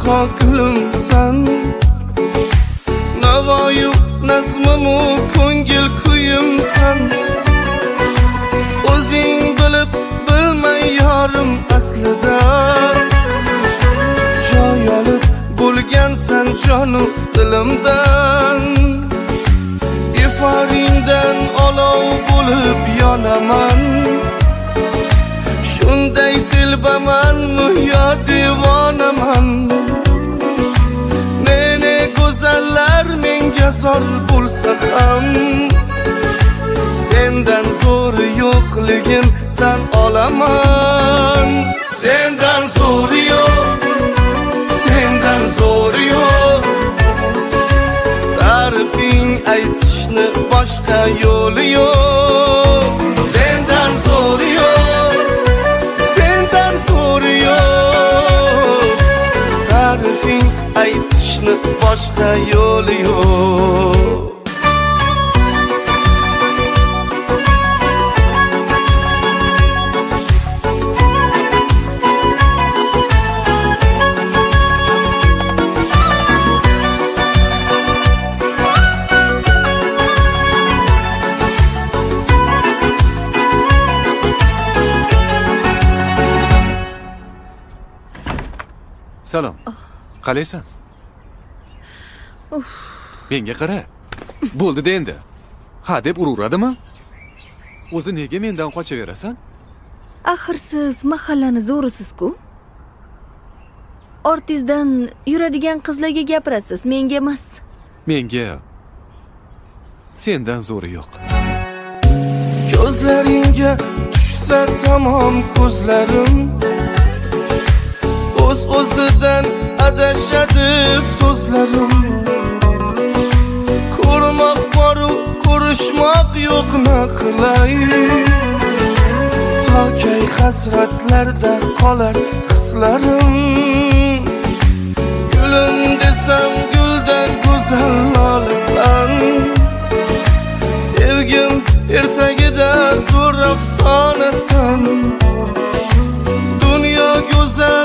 baho gülümsen. Navoyu nazmimu ko'ngil kuyimsan. O'zing bilib bilmay yorim aslida joy olib bo'lgansan jonim dilimdan. Iforingdan olov bo'lib yonaman. Shunday tilbamanmi yo devonaman. Ne go'zallar menga zor bo'lsa ham sendan zo'ri yo'qligin tan olaman. Sendan zo'ri yo'q, sendan zo'ri yo'q. Ta'rifing aytishni boshqa yo'li yo'q. Sendan zo'ri yo'q, sendan zo'ri yo'q. Ta'rifing aytishni boshqa yo'li yo'q. Salom. Qalaysan? Menga qara. Bo'ldi-da endi. Ha deb uraveradimi? O'zi nega mendan qochaverasan? Axir siz mahallani zo'risiz-ku. Ortizdan yuradigan qizlarga gapirasiz, menga emas. Menga sendan zo'ri yo'q. Ko'zlaringga tushsa tamom ko'zlarim, o'z-o'zidan adashadi so'zlarim. Ko'rmoq boru ko'rishmoq yo'q naqlay. Tokay hasratlarda qolar hislarim. Gulim desam guldan go'zal olasan. Sevgim ertagida zo'r afsonasan. Dunyo go'zal